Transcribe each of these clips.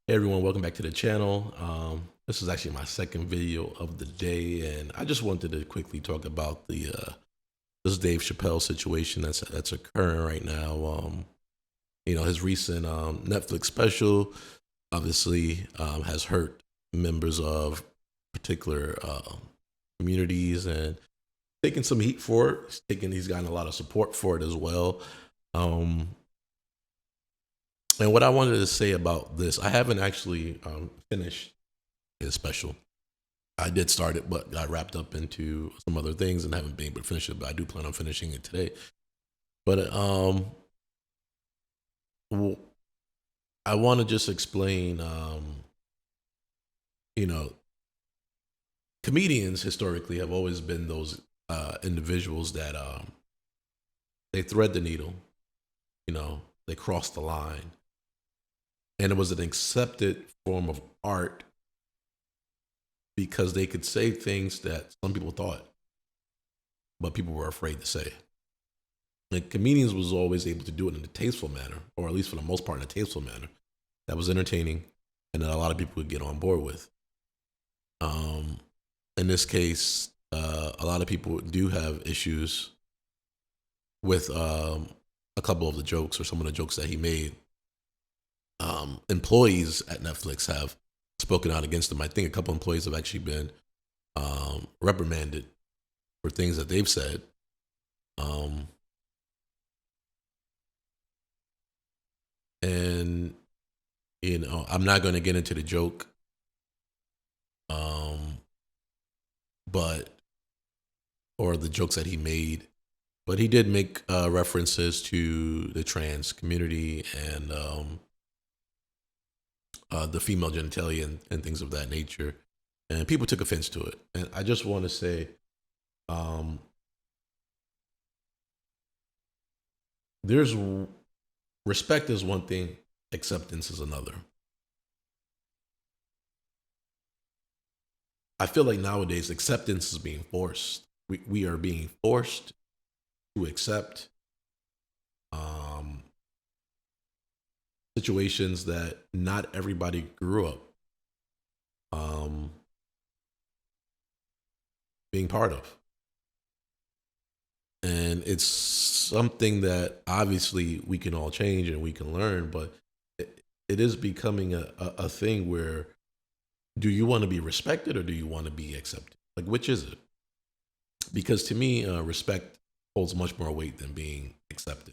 Hey everyone, welcome back to the channel. This is actually my second video of the day, and I just wanted to quickly talk about the this Dave Chappelle situation that's occurring right now. His recent Netflix special obviously has hurt members of particular communities and taking some heat for it. He's gotten a lot of support for it as well. Um, and what I wanted to say about this, I haven't actually finished his special. I did start it, but got wrapped up into some other things and haven't been able to finish it. But I do plan on finishing it today. But w- I want to just explain. You know, Comedians historically have always been those individuals that they thread the needle. They cross the line, and it was an accepted form of art because they could say things that some people thought, but people were afraid to say. And comedians was always able to do it in a tasteful manner, or at least for the most part in a tasteful manner that was entertaining and that a lot of people would get on board with. Um, in this case, a lot of people do have issues with a couple of the jokes or some of the jokes that he made. Employees at Netflix have spoken out against him. I think a couple employees have actually been reprimanded for things that they've said. Um, and I'm not going to get into the joke, um, but or the jokes that he made, but he did make references to the trans community and the female genitalia and things of that nature, and people took offense to it. And I just want to say, um, there's respect is one thing, acceptance is another. I feel like nowadays acceptance is being forced. We are being forced to accept um, situations that not everybody grew up um, being part of. And it's something that obviously we can all change and we can learn, but it is becoming a thing where do you want to be respected or do you want to be accepted? Like, which is it? Because to me, respect holds much more weight than being accepted.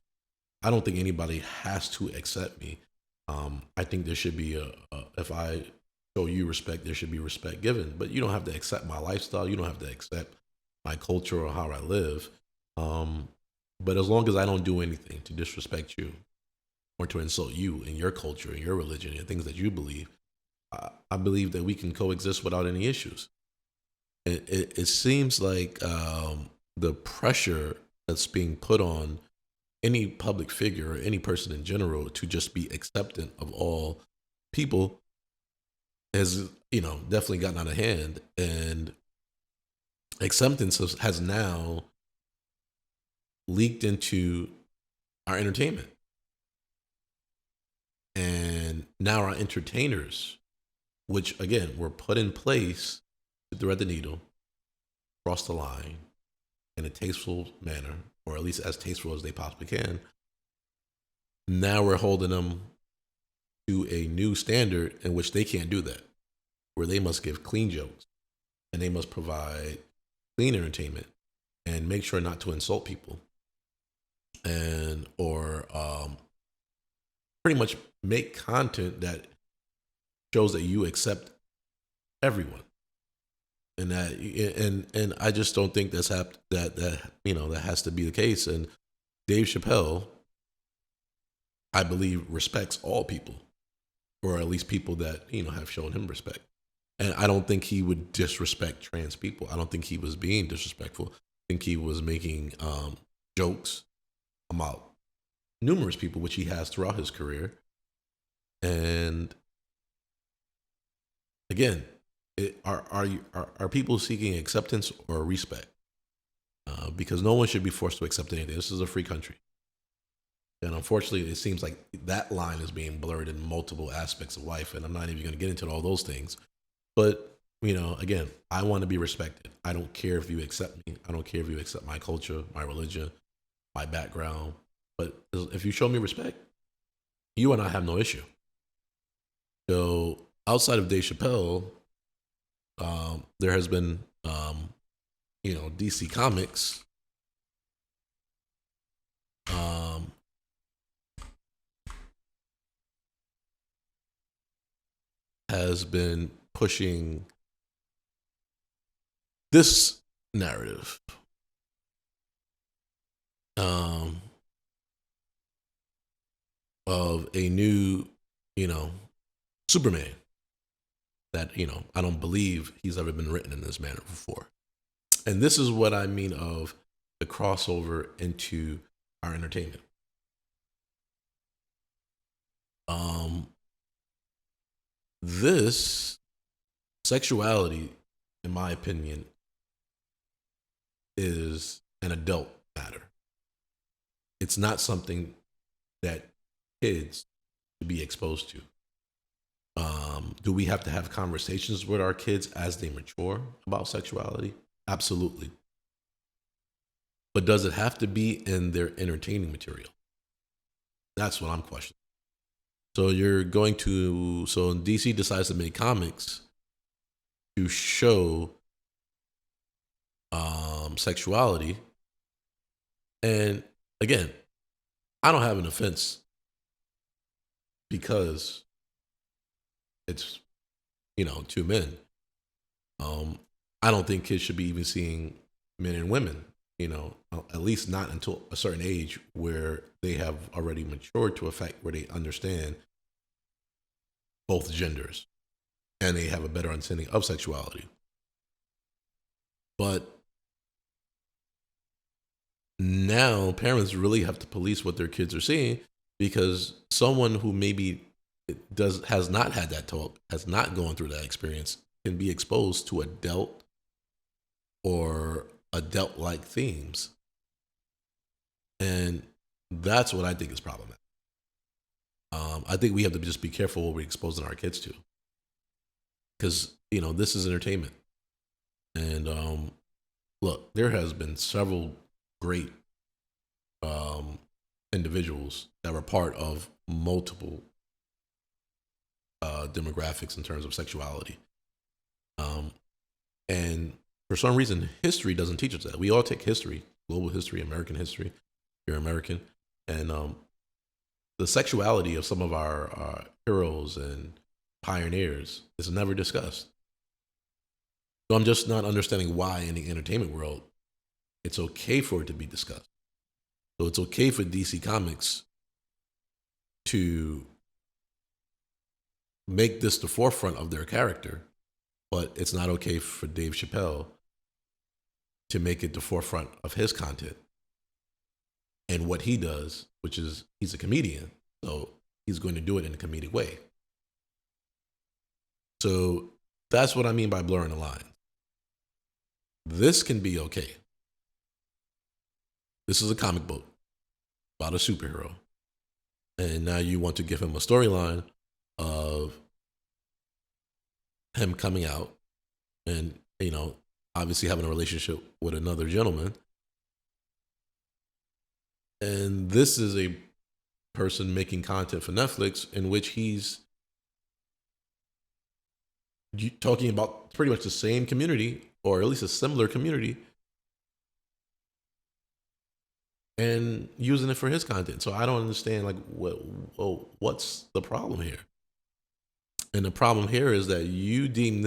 I don't think anybody has to accept me. I think there should be if I show you respect, there should be respect given. But you don't have to accept my lifestyle. You don't have to accept my culture or how I live. Um, but as long as I don't do anything to disrespect you or to insult you and your culture and your religion and things that you believe, I believe that we can coexist without any issues. It seems like the pressure that's being put on any public figure or any person in general to just be acceptant of all people has definitely gotten out of hand, and acceptance has now leaked into our entertainment, and now our entertainers, which again were put in place to thread the needle, cross the line in a tasteful manner, or at least as tasteful as they possibly can. Now we're holding them to a new standard in which they can't do that, where they must give clean jokes and they must provide clean entertainment and make sure not to insult people and or pretty much make content that shows that you accept everyone, and and I just don't think that has to be the case. And Dave Chappelle, I believe, respects all people, or at least people that have shown him respect. And I don't think he would disrespect trans people. I don't think he was being disrespectful. I think he was making jokes about numerous people, which he has throughout his career. And again, are people seeking acceptance or respect? Because no one should be forced to accept anything. This is a free country, And unfortunately, it seems like that line is being blurred in multiple aspects of life. And I'm not even going to get into all those things. But, again, I want to be respected. I don't care if you accept me. I don't care if you accept my culture, my religion, my background. But if you show me respect, you and I have no issue. So outside of Dave Chappelle, there has been, DC Comics um, has been pushing this narrative um, of a new, Superman that, I don't believe he's ever been written in this manner before. And this is what I mean of the crossover into our entertainment. This sexuality, in my opinion, is an adult matter. It's not something that kids should be exposed to. Do we have to have conversations with our kids as they mature about sexuality? Absolutely. But does it have to be in their entertaining material? That's what I'm questioning. So DC decides to make comics to show sexuality. And again, I don't have an offense because it's, two men. I don't think kids should be even seeing men and women, at least not until a certain age where they have already matured to a fact where they understand both genders and they have a better understanding of sexuality. But now parents really have to police what their kids are seeing, because someone who maybe has not had that talk, has not gone through that experience, can be exposed to adult or adult-like themes. And that's what I think is problematic. I think we have to just be careful what we're exposing our kids to, because this is entertainment. And look, there has been several great individuals that were part of multiple demographics in terms of sexuality. And for some reason, history doesn't teach us that. We all take history, global history, American history. You're American. And the sexuality of some of our heroes and pioneers is never discussed. So I'm just not understanding why in the entertainment world it's okay for it to be discussed. So it's okay for DC Comics to make this the forefront of their character, but it's not okay for Dave Chappelle to make it the forefront of his content and what he does, which is he's a comedian, so he's going to do it in a comedic way. So that's what I mean by blurring the line. This can be okay. This is a comic book about a superhero. And now you want to give him a storyline of him coming out and, obviously having a relationship with another gentleman. And this is a person making content for Netflix in which he's talking about pretty much the same community, or at least a similar community, and using it for his content. So I don't understand, what's the problem here? And the problem here is that you deem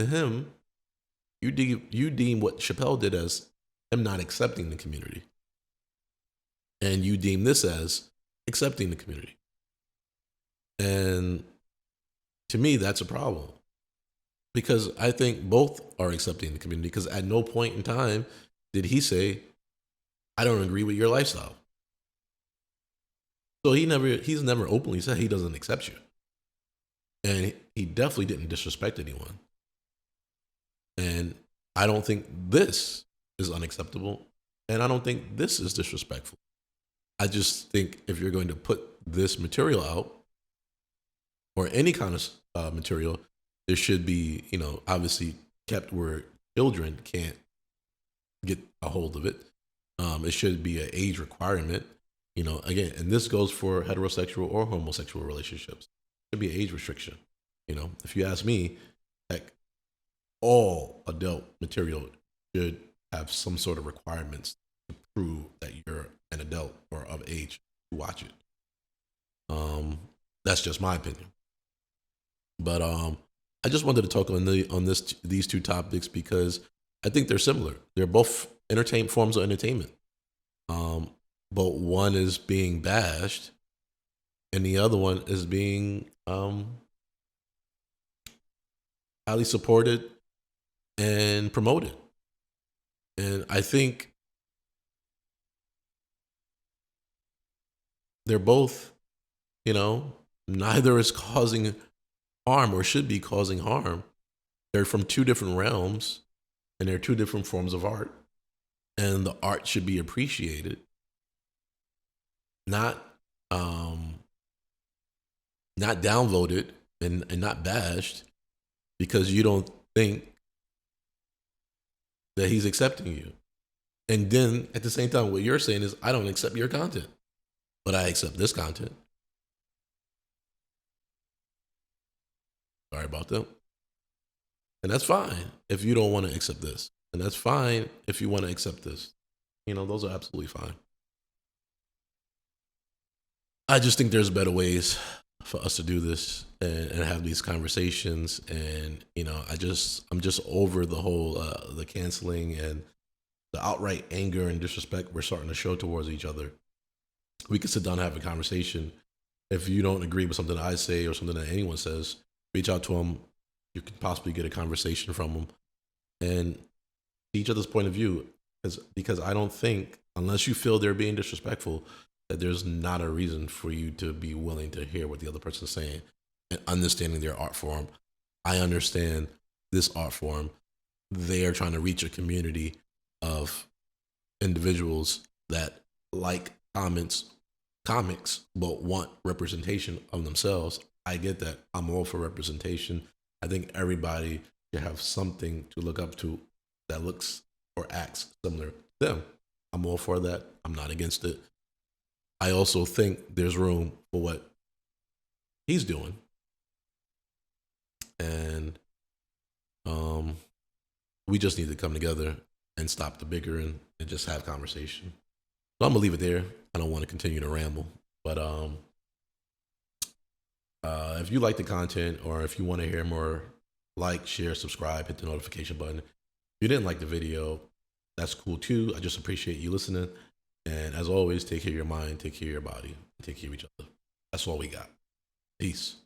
what Chappelle did as him not accepting the community, and you deem this as accepting the community. And to me, that's a problem, because I think both are accepting the community, because at no point in time did he say, I don't agree with your lifestyle. So he's never openly said he doesn't accept you. And he definitely didn't disrespect anyone. And I don't think this is unacceptable. And I don't think this is disrespectful. I just think if you're going to put this material out or any kind of material, there should be, obviously kept where children can't get a hold of it. It should be an age requirement. Again, and this goes for heterosexual or homosexual relationships. It should be an age restriction. If you ask me, heck, all adult material should have some sort of requirements to prove that you're an adult or of age to watch it. That's just my opinion. But I just wanted to talk on these two topics because I think they're similar. They're both entertain forms of entertainment. But one is being bashed, and the other one is being highly supported and promoted. And I think they're both, neither is causing harm or should be causing harm. They're from two different realms and they're two different forms of art. And the art should be appreciated, not not downvoted and not bashed because you don't think that he's accepting you. And then at the same time, what you're saying is, I don't accept your content, but I accept this content. Sorry about that. And that's fine if you don't want to accept this. And that's fine if you want to accept this. Those are absolutely fine. I just think there's better ways for us to do this and have these conversations. And, I'm just over the whole, the canceling and the outright anger and disrespect we're starting to show towards each other. We could sit down and have a conversation. If you don't agree with something I say or something that anyone says, reach out to them. You can possibly get a conversation from them and see each other's point of view. Because I don't think, unless you feel they're being disrespectful, that there's not a reason for you to be willing to hear what the other person's saying and understanding their art form. I understand this art form. They are trying to reach a community of individuals that like comics, but want representation of themselves. I get that. I'm all for representation. I think everybody should have something to look up to that looks or acts similar to them. I'm all for that. I'm not against it. I also think there's room for what he's doing. And we just need to come together and stop the bickering and just have conversation. So I'm gonna leave it there. I don't want to continue to ramble. But if you like the content or if you want to hear more, like, share, subscribe, hit the notification button. If you didn't like the video, that's cool too. I just appreciate you listening. And as always, take care of your mind, take care of your body, take care of each other. That's all we got. Peace.